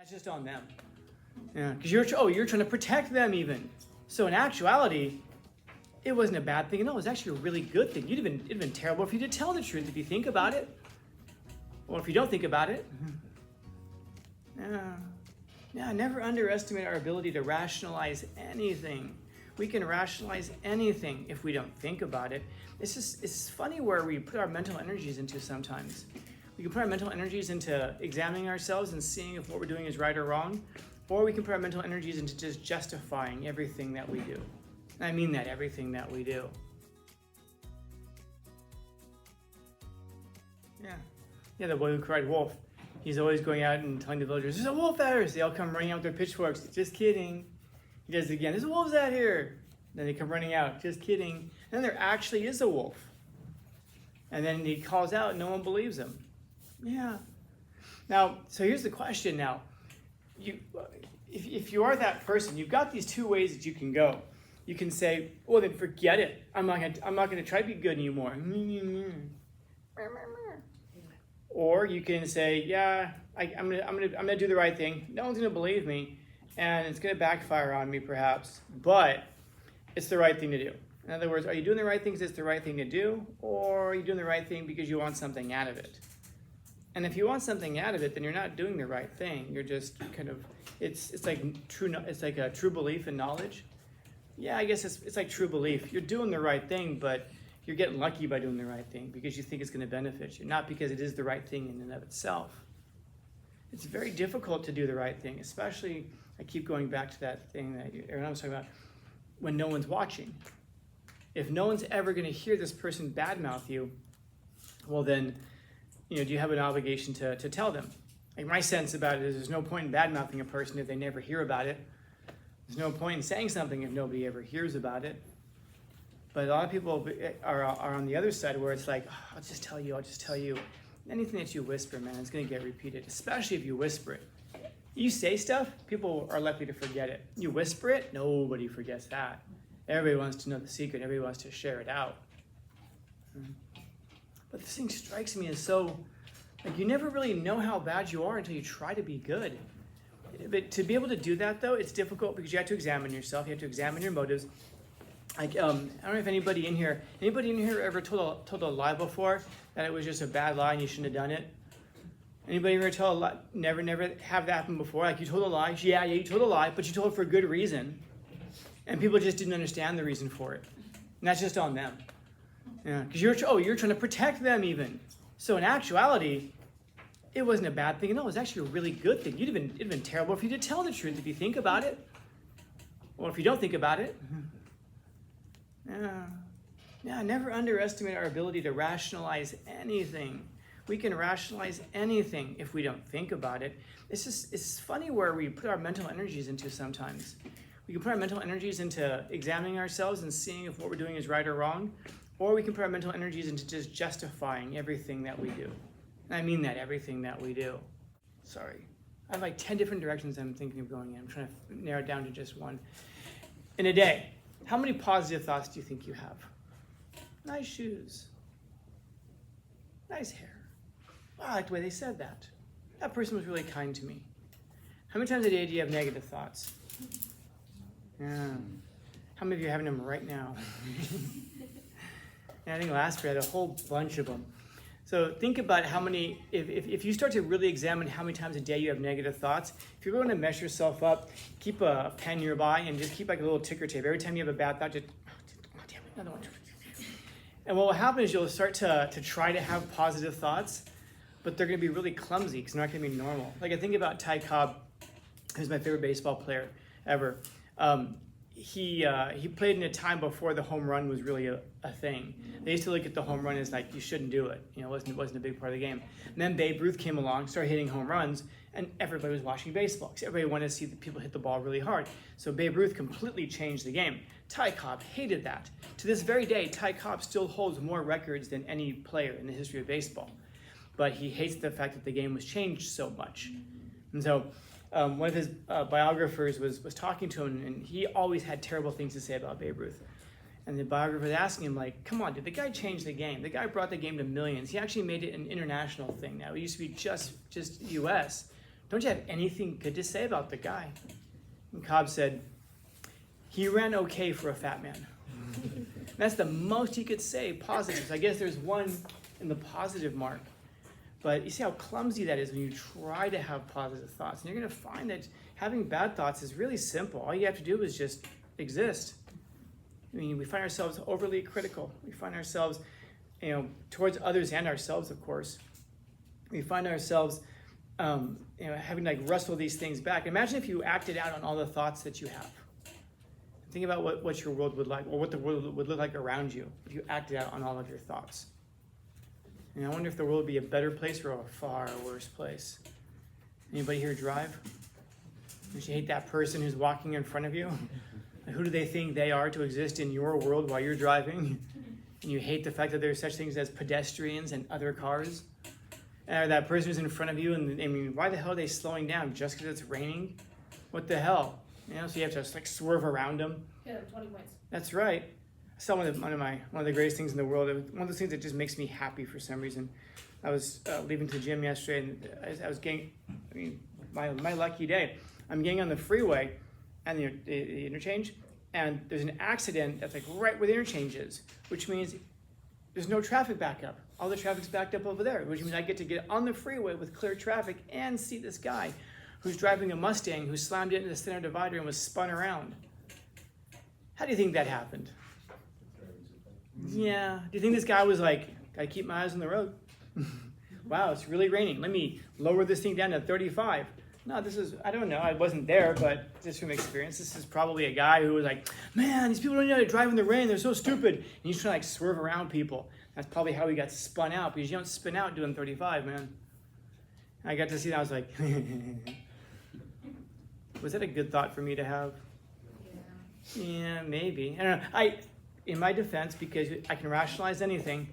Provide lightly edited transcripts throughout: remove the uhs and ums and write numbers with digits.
That's just on them. Yeah, because you're trying to protect them even. So in actuality, it wasn't a bad thing. No, it was actually a really good thing. It'd been terrible if you did tell the truth if you think about it. Or if you don't think about it. Yeah, never underestimate our ability to rationalize anything. We can rationalize anything if we don't think about it. It's funny where we put our mental energies into sometimes. We can put our mental energies into examining ourselves and seeing if what we're doing is right or wrong, or we can put our mental energies into just justifying everything that we do. And I mean that, everything that we do. Yeah, the boy who cried wolf. He's always going out and telling the villagers, there's a wolf out here. So they all come running out with their pitchforks. Just kidding. He does it again. There's wolves out here. Then they come running out. Just kidding. And then there actually is a wolf. And then he calls out and no one believes him. Yeah. Now, so here's the question now. If you are that person, you've got these two ways that you can go. You can say, well, then forget it. I'm not going to try to be good anymore. Or you can say, yeah, I'm gonna do the right thing. No one's gonna believe me, and it's gonna backfire on me perhaps, but it's the right thing to do. In other words, are you doing the right thing because it's the right thing to do, or are you doing the right thing because you want something out of it? And if you want something out of it, then you're not doing the right thing. You're just kind of, it's like a true belief in knowledge. Yeah, I guess it's like true belief. You're doing the right thing, but you're getting lucky by doing the right thing because you think it's going to benefit you, not because it is the right thing in and of itself. It's very difficult to do the right thing, especially, I keep going back to that thing that Aaron was talking about, when no one's watching. If no one's ever going to hear this person badmouth you, well then, do you have an obligation to tell them? Like my sense about it is there's no point in badmouthing a person if they never hear about it. There's no point in saying something if nobody ever hears about it. But a lot of people are on the other side where it's like, oh, I'll just tell you. Anything that you whisper, man, it's going to get repeated, especially if you whisper it. You say stuff, people are likely to forget it. You whisper it, nobody forgets that. Everybody wants to know the secret. Everybody wants to share it out. But this thing strikes me as so, like you never really know how bad you are until you try to be good. But to be able to do that, though, it's difficult because you have to examine yourself. You have to examine your motives. I don't know if anybody in here ever told a lie before, that it was just a bad lie and you shouldn't have done it? Anybody ever tell a lie? Never have that happen before? Like you told a lie, yeah, you told a lie, but you told it for a good reason. And people just didn't understand the reason for it. And that's just on them. Yeah, because you're trying to protect them even. So in actuality, it wasn't a bad thing. No, it was actually a really good thing. It'd been terrible if you did tell the truth if you think about it. Or if you don't think about it. Yeah, never underestimate our ability to rationalize anything. We can rationalize anything if we don't think about it. It's funny where we put our mental energies into sometimes. We can put our mental energies into examining ourselves and seeing if what we're doing is right or wrong, or we can put our mental energies into just justifying everything that we do. And I mean that, everything that we do. Sorry. I have like 10 different directions I'm thinking of going in. I'm trying to narrow it down to just one. In a day, how many positive thoughts do you think you have? Nice shoes. Nice hair. Wow, I like the way they said that. That person was really kind to me. How many times a day do you have negative thoughts? Yeah. How many of you are having them right now? And I think last year I had a whole bunch of them. So think about how many, if you start to really examine how many times a day you have negative thoughts, if you're going to mess yourself up, keep a pen nearby and just keep like a little ticker tape. Every time you have a bad thought, just, oh, damn it, another one. And what will happen is you'll start to try to have positive thoughts, but they're going to be really clumsy because they're not going to be normal. Like I think about Ty Cobb, who's my favorite baseball player ever. He played in a time before the home run was really a thing. They used to look at the home run as like, you shouldn't do it. It wasn't a big part of the game. And then Babe Ruth came along, started hitting home runs, and everybody was watching baseball because everybody wanted to see the people hit the ball really hard. So Babe Ruth completely changed the game. Ty Cobb hated that. To this very day, Ty Cobb still holds more records than any player in the history of baseball. But he hates the fact that the game was changed so much. And so one of his biographers was talking to him, and he always had terrible things to say about Babe Ruth. And the biographer was asking him, like, come on, did the guy change the game? The guy brought the game to millions. He actually made it an international thing now. It used to be just U.S. don't you have anything good to say about the guy? And Cobb said, he ran okay for a fat man. That's the most he could say, positives. I guess there's one in the positive mark. But you see how clumsy that is when you try to have positive thoughts. And you're going to find that having bad thoughts is really simple. All you have to do is just exist. I mean, we find ourselves overly critical. We find ourselves, towards others and ourselves, of course. We find ourselves, having to wrestle these things back. Imagine if you acted out on all the thoughts that you have. Think about what your world would like, or what the world would look like around you if you acted out on all of your thoughts. And I wonder if the world would be a better place or a far worse place. Anybody here drive? Don't you hate that person who's walking in front of you? Who do they think they are to exist in your world while you're driving? And you hate the fact that there's such things as pedestrians and other cars? Or that person who's in front of you, and I mean, why the hell are they slowing down? Just because it's raining? What the hell? So you have to swerve around them. Yeah, 20 points. That's right. I saw one of the greatest things in the world. It was one of those things that just makes me happy for some reason. I was leaving to the gym yesterday, and I was getting, my lucky day. I'm getting on the freeway and the interchange, and there's an accident that's right where the interchange is, which means there's no traffic backup. All the traffic's backed up over there, which means I get to get on the freeway with clear traffic and see this guy who's driving a Mustang who slammed into the center divider and was spun around. How do you think that happened? Yeah. Do you think this guy was like, gotta keep my eyes on the road? Wow, it's really raining. Let me lower this thing down to 35. No, I don't know. I wasn't there, but just from experience, this is probably a guy who was like, man, these people don't know how to drive in the rain. They're so stupid. And he's trying to swerve around people. That's probably how he got spun out, because you don't spin out doing 35, man. I got to see that. I was like, was that a good thought for me to have? Yeah, maybe. I don't know. In my defense, because I can rationalize anything,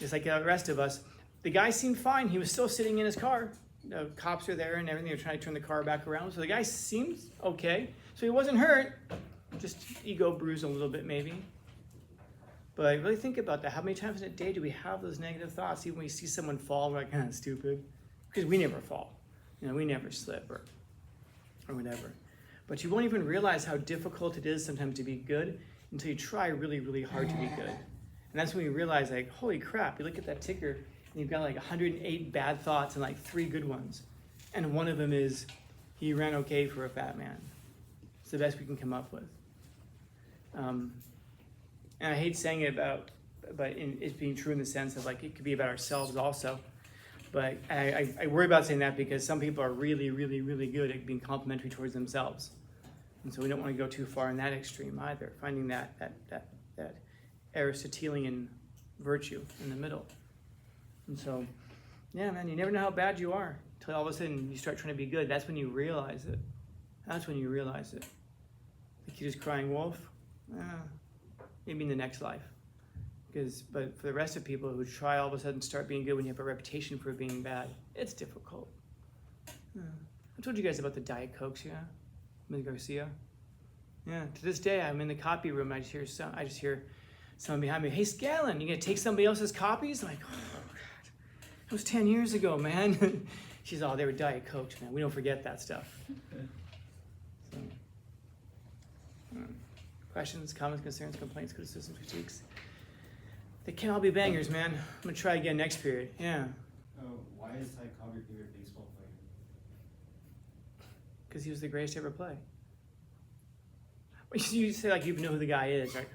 just like the rest of us, the guy seemed fine. He was still sitting in his car. The cops are there and everything. They're trying to turn the car back around. So the guy seemed okay. So he wasn't hurt. Just ego bruised a little bit maybe. But really think about that. How many times in a day do we have those negative thoughts? Even when we see someone fall, we're like, stupid. Because we never fall. We never slip or whatever. But you won't even realize how difficult it is sometimes to be good until you try really, really hard to be good. And that's when you realize, holy crap, you look at that ticker and you've got 108 bad thoughts and 3 good ones. And one of them is, he ran okay for a fat man. It's the best we can come up with. And I hate saying it but it's being true in the sense of it could be about ourselves also. But I worry about saying that because some people are really, really, really good at being complimentary towards themselves. And so we don't want to go too far in that extreme either, finding that Aristotelian virtue in the middle. And so, yeah, man, you never know how bad you are until all of a sudden you start trying to be good. That's when you realize it. That's when you realize it. The kid is crying wolf, maybe in the next life. But for the rest of people who try all of a sudden start being good when you have a reputation for being bad, it's difficult. I told you guys about the Diet Cokes, yeah? Ms. Garcia. Yeah, to this day, I'm in the copy room. I just hear someone behind me, hey, Scallon, you gonna take somebody else's copies? I'm like, oh, God, that was 10 years ago, man. She's all, they were Diet Cokes, man. We don't forget that stuff. So, questions, comments, concerns, complaints, criticisms, critiques. They can't all be bangers, man. I'm gonna try again next period. Yeah. Why is Ty Cobb your favorite baseball player? Because he was the greatest to ever play. You say you know who the guy is, right?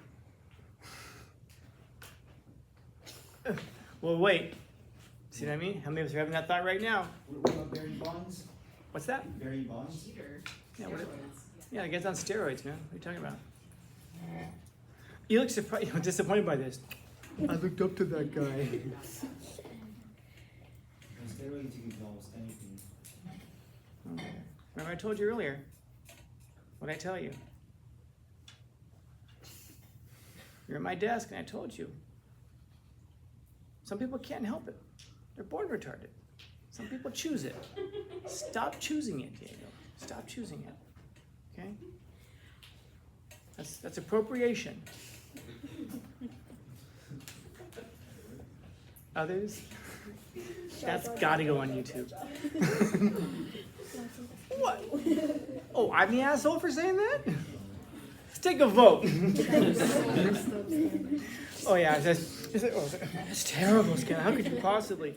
Well, wait. See what I mean? How many of us are having that thought right now? What about Barry Bonds? What's that? Barry Bonds? Yeah, the guy's on steroids, man. What are you talking about? You look surprised, disappointed by this. I looked up to that guy. On steroids, you can do almost anything. Okay. Remember I told you earlier? What did I tell you? You're at my desk and I told you. Some people can't help it. They're born retarded. Some people choose it. Stop choosing it, Diego. Stop choosing it. Okay? That's appropriation. Others? That's got to go on YouTube. What? Oh, I'm the asshole for saying that? Let's take a vote. Oh yeah, that's terrible, Scan. How could you possibly?